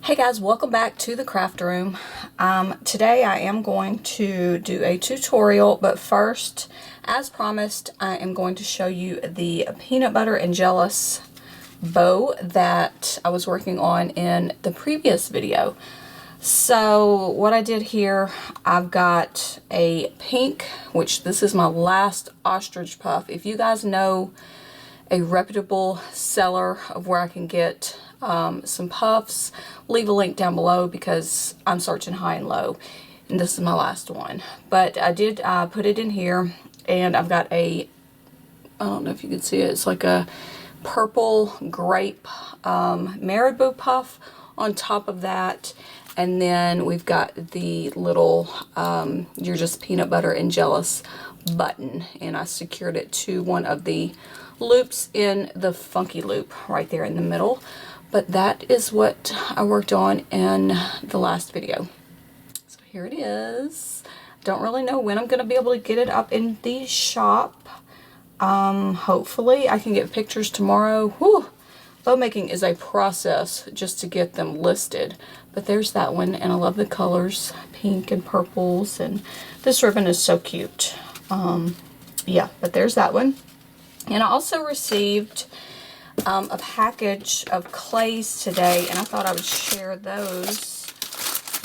Hey guys, welcome back to the craft room. Today I am going to do a tutorial, but first, as promised, I am going to show you the peanut butter and jealous bow that I was working on in the previous video. So what I did here, I've got a pink, which this is my last ostrich puff. If you guys know a reputable seller of where I can get some puffs, leave a link down below because I'm searching high and low, and this is my last one. But I did put it in here, and I've got I don't know if you can see it, it's like a purple grape marabou puff on top of that. And then we've got the little You're Just Peanut Butter and Jealous button, and I secured it to one of the loops in the funky loop right there in the middle. But that is what I worked on in the last video. So here it is. Don't really know when I'm going to be able to get it up in the shop. Hopefully I can get pictures tomorrow. Whew. Bow making is a process just to get them listed. But there's that one, and I love the colors, pink and purples, and this ribbon is so cute. Yeah, but there's that one. And I also received a package of clays today, and I thought I would share those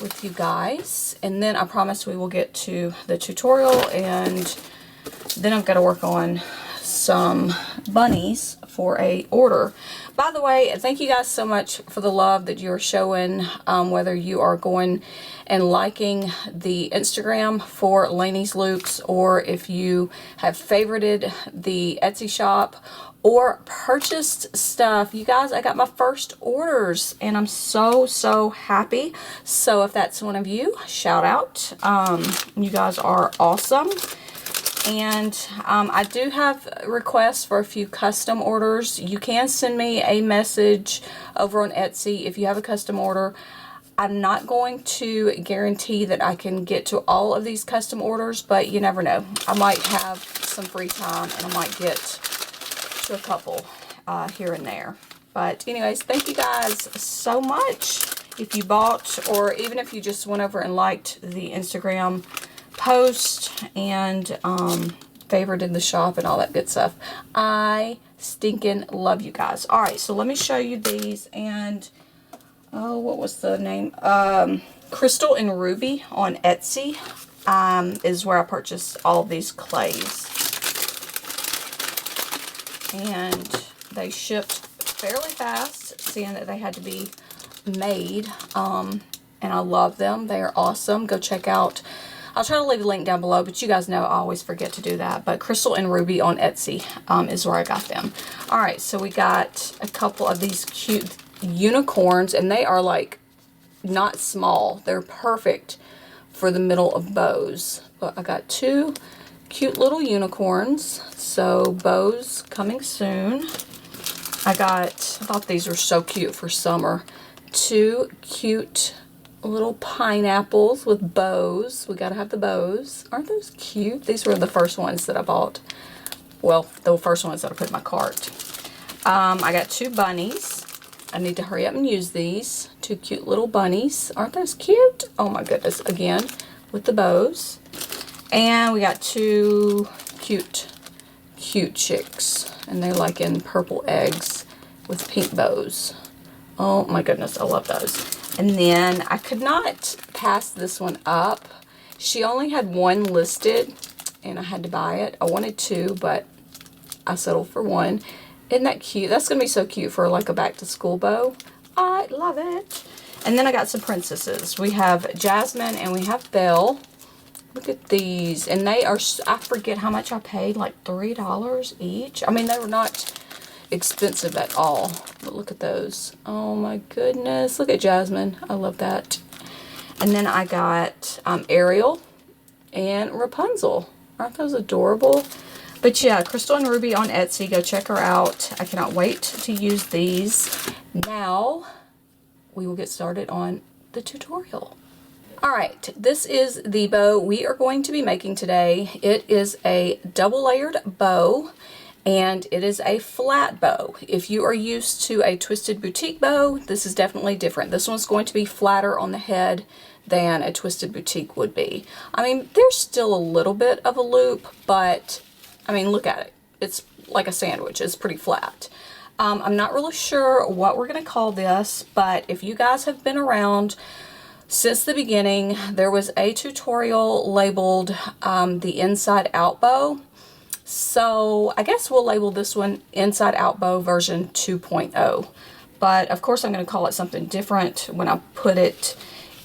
with you guys. And then I promise we will get to the tutorial, and then I've got to work on some bunnies for a order. By the way, thank you guys so much for the love that you're showing, whether you are going and liking the Instagram for Laney's Loops, or if you have favorited the Etsy shop or purchased stuff. You guys, I got my first orders, and I'm so happy. So if that's one of you, shout out. You guys are awesome. And I do have requests for a few custom orders. You can send me a message over on Etsy if you have a custom order. I'm not going to guarantee that I can get to all of these custom orders, but you never know. I might have some free time, and I might get to a couple here and there. But anyways, thank you guys so much. If you bought, or even if you just went over and liked the Instagram post and favorited the shop and all that good stuff, I stinking love you guys. All right, so let me show you these. And oh, what was the name? Crystal and Ruby on Etsy is where I purchased all of these clays, and they shipped fairly fast, seeing that they had to be made. And I love them. They are awesome. Go check out, I'll try to leave a link down below, but you guys know I always forget to do that. But Crystal and Ruby on Etsy is where I got them. All right, so we got a couple of these cute unicorns, and they are like not small. They're perfect for the middle of bows. But I got two cute little unicorns, so bows coming soon. I thought these were so cute for summer. Two cute little pineapples with bows. We gotta have the bows. Aren't those cute? These were the first ones that I bought. Well, the first ones that I put in my cart. I got two bunnies. I need to hurry up and use these. Two cute little bunnies. Aren't those cute? Oh my goodness. Again, with the bows. And we got two cute chicks. And they're like in purple eggs with pink bows. Oh my goodness, I love those. And then I could not pass this one up. She only had one listed, and I had to buy it. I wanted two, but I settled for one. Isn't that cute? That's going to be so cute for like a back-to-school bow. I love it. And then I got some princesses. We have Jasmine and we have Belle. Look at these. And they are, I forget how much I paid, like $3 each. I mean, they were not expensive at all, but look at those. Oh my goodness, look at Jasmine. I love that. And then I got Ariel and Rapunzel. Aren't those adorable? But yeah, Crystal and Ruby on Etsy, go check her out. I cannot wait to use these. Now we will get started on the tutorial. All right, this is the bow we are going to be making today. It is a double layered bow, and it is a flat bow. If you are used to a twisted boutique bow, this is definitely different. This one's going to be flatter on the head than a twisted boutique would be. I mean, there's still a little bit of a loop, but I mean, look at it. It's like a sandwich. It's pretty flat. I'm not really sure what we're going to call this, but if you guys have been around since the beginning, there was a tutorial labeled the Inside Out Bow. So I guess we'll label this one Inside Out Bow version 2.0. But of course I'm going to call it something different when I put it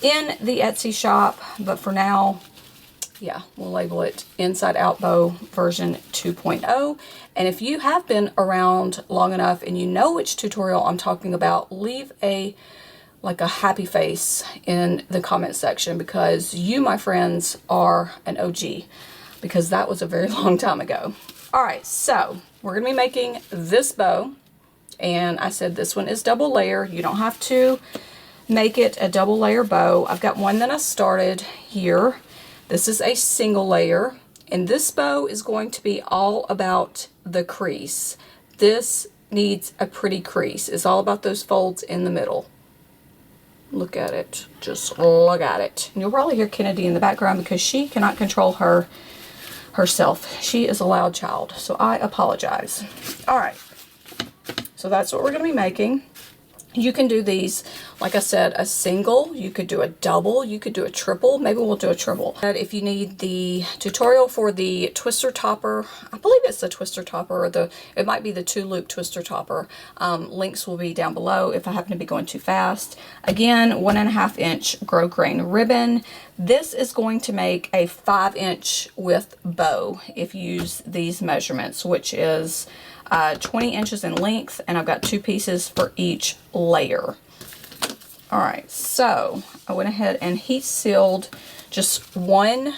in the Etsy shop. But for now, yeah, we'll label it Inside Out Bow version 2.0. And if you have been around long enough and you know which tutorial I'm talking about, leave a happy face in the comment section, because you, my friends, are an OG, because that was a very long time ago. All right, so we're gonna be making this bow, and I said this one is double layer. You don't have to make it a double layer bow. I've got one that I started here. This is a single layer, and this bow is going to be all about the crease. This needs a pretty crease. It's all about those folds in the middle. Look at it. Just look at it. And you'll probably hear Kennedy in the background because she cannot control herself. She is a loud child, so I apologize. All right. So that's what we're going to be making. You can do these, like I said, a single. You could do a double. You could do a triple. Maybe we'll do a triple. But if you need the tutorial for the twister topper, I believe it's the twister topper, or it might be the 2-loop twister topper. Links will be down below if I happen to be going too fast. Again, 1.5 inch grosgrain ribbon. This is going to make a 5-inch width bow if you use these measurements, which is 20 inches in length, and I've got 2 pieces for each layer. All right, so I went ahead and heat sealed just one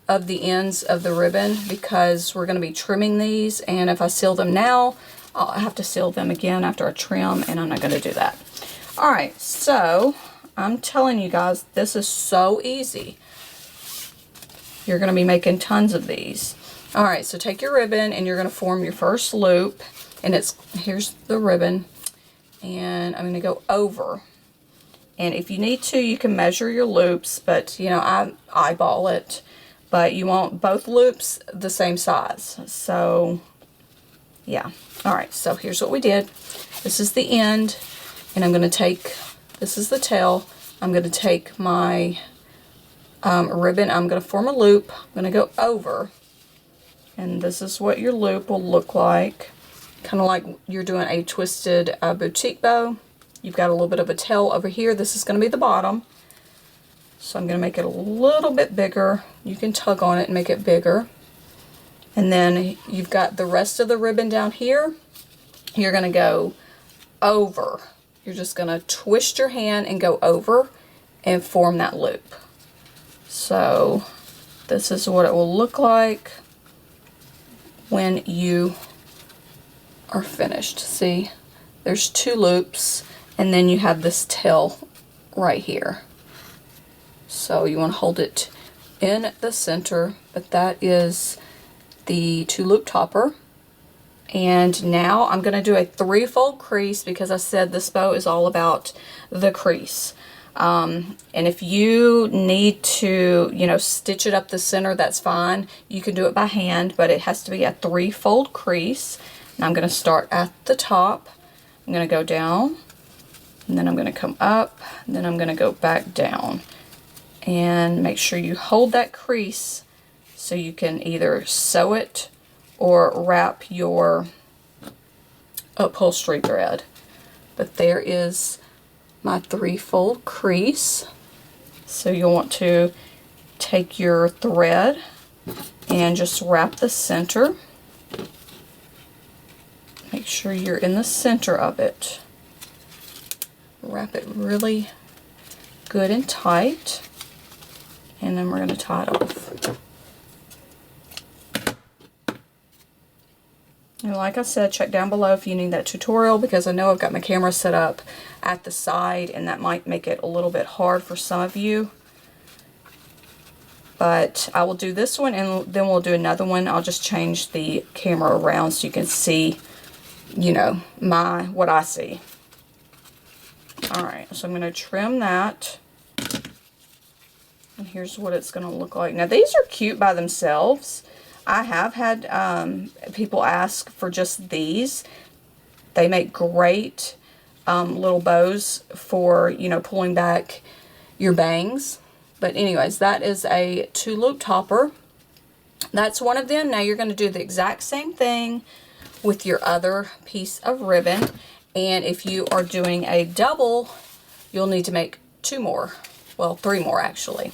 of the ends of the ribbon because we're going to be trimming these, and if I seal them now, I'll have to seal them again after I trim, and I'm not going to do that. All right, so I'm telling you guys, this is so easy. You're going to be making tons of these. All right, so take your ribbon and you're going to form your first loop, and here's the ribbon, and I'm going to go over. And if you need to, you can measure your loops, but you know, I eyeball it, but you want both loops the same size. So yeah. All right, so here's what we did. This is the end, and I'm going to take, this is the tail. I'm going to take my ribbon, I'm going to form a loop, I'm going to go over. And this is what your loop will look like. Kind of like you're doing a twisted boutique bow. You've got a little bit of a tail over here. This is going to be the bottom. So I'm going to make it a little bit bigger. You can tug on it and make it bigger. And then you've got the rest of the ribbon down here. You're going to go over. You're just going to twist your hand and go over and form that loop. So this is what it will look like when you are finished. See, there's 2 loops, and then you have this tail right here. So you want to hold it in the center, but that is the 2-loop topper. And now I'm going to do a 3-fold crease because I said this bow is all about the crease. And if you need to, you know, stitch it up the center, that's fine. You can do it by hand, but it has to be a 3-fold crease. And I'm going to start at the top. I'm going to go down, and then I'm going to come up, and then I'm going to go back down. And make sure you hold that crease so you can either sew it or wrap your upholstery thread. But there is my 3-fold crease. So you'll want to take your thread and just wrap the center. Make sure you're in the center of it. Wrap it really good and tight, and then we're going to tie it off. And like I said, check down below if you need that tutorial, because I know I've got my camera set up at the side, and that might make it a little bit hard for some of you. But I will do this one and then we'll do another one. I'll just change the camera around so you can see, you know, what I see. Alright, so I'm going to trim that. And here's what it's going to look like. Now these are cute by themselves. I have had people ask for just these. They make great little bows for, you know, pulling back your bangs. But anyways, that is a 2-loop topper. That's one of them. Now you're going to do the exact same thing with your other piece of ribbon. And if you are doing a double, you'll need to make 2 more. Well, 3 more actually.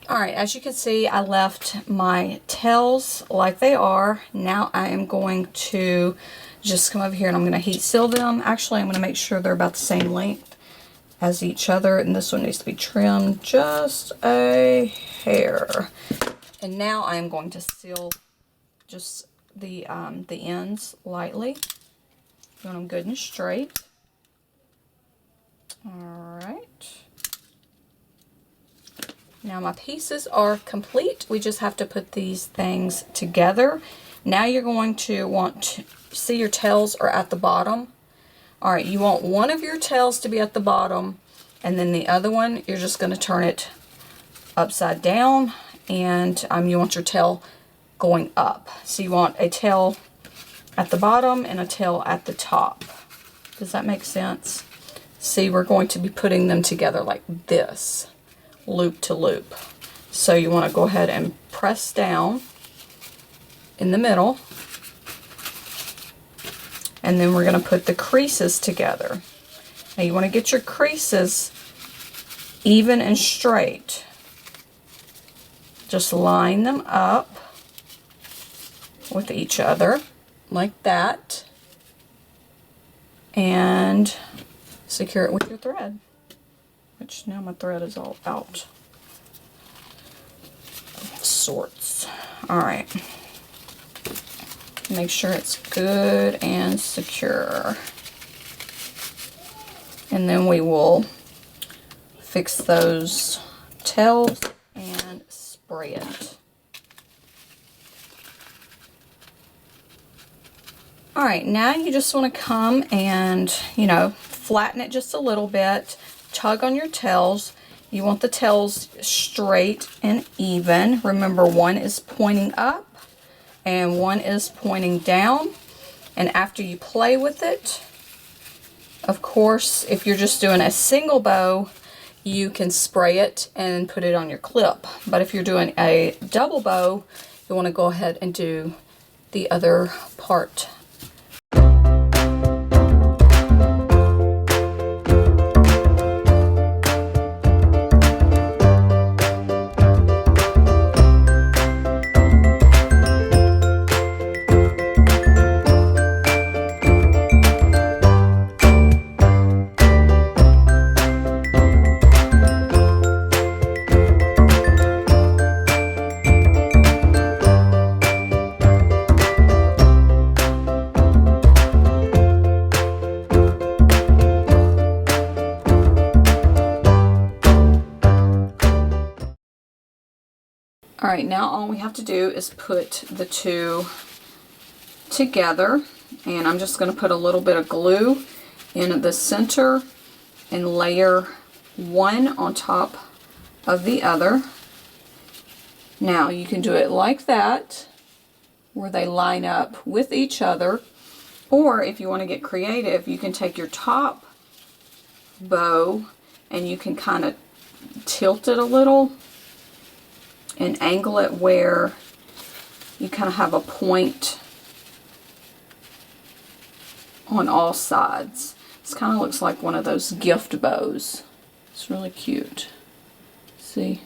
Alright, as you can see, I left my tails like they are. Now I am going to just come over here and I'm going to heat seal them. Actually, I'm going to make sure they're about the same length as each other. And this one needs to be trimmed just a hair. And now I am going to seal just the ends lightly. Doing them good and straight. Alright. Now my pieces are complete. We just have to put these things together. Now you're going to want to see your tails are at the bottom. Alright, you want one of your tails to be at the bottom, and then the other one, you're just going to turn it upside down, and you want your tail going up. So you want a tail at the bottom and a tail at the top. Does that make sense? See, we're going to be putting them together like this, loop to loop. So you want to go ahead and press down in the middle, and then we're going to put the creases together. Now you want to get your creases even and straight. Just line them up with each other like that and secure it with your thread, which now my thread is all out of sorts. Alright, make sure it's good and secure, and then we will fix those tails and spray it. Alright, now you just want to come and, you know, flatten it just a little bit, tug on your tails. You want the tails straight and even. Remember, one is pointing up and one is pointing down. And after you play with it, of course, if you're just doing a single bow, you can spray it and put it on your clip. But if you're doing a double bow, you want to go ahead and do the other part. Alright, now all we have to do is put the two together, and I'm just going to put a little bit of glue in the center and layer one on top of the other. Now you can do it like that, where they line up with each other, or if you want to get creative, you can take your top bow and you can kind of tilt it a little and angle it where you kind of have a point on all sides. This kind of looks like one of those gift bows. It's really cute. See?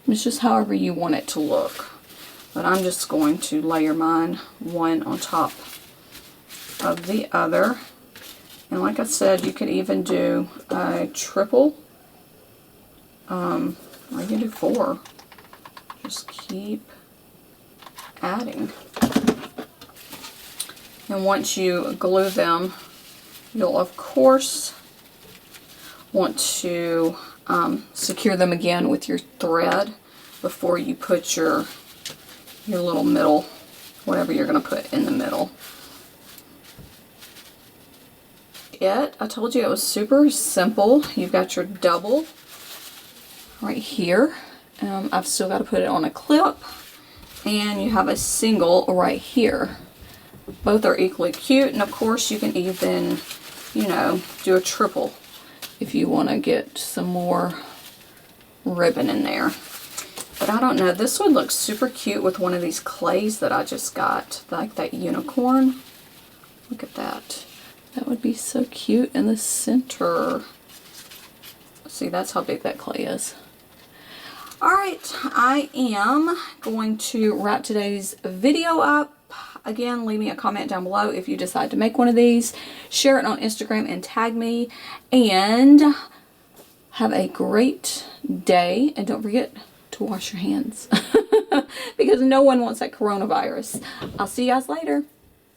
It's just however you want it to look. But I'm just going to layer mine one on top of the other. And like I said, you could even do a triple. Or you can do 4. Just keep adding. And once you glue them, you'll of course want to secure them again with your thread before you put your little middle, whatever you're going to put in the middle. I told you it was super simple. You've got your double right here. I've still got to put it on a clip, and you have a single right here. Both are equally cute, and of course you can even, you know, do a triple if you want to get some more ribbon in there. But I don't know, this would look super cute with one of these clays that I just got, like that unicorn. Look at that. That would be so cute in the center. See, that's how big that clay is. Alright, I am going to wrap today's video up. Again, leave me a comment down below if you decide to make one of these. Share it on Instagram and tag me. And have a great day. And don't forget to wash your hands. Because no one wants that coronavirus. I'll see you guys later.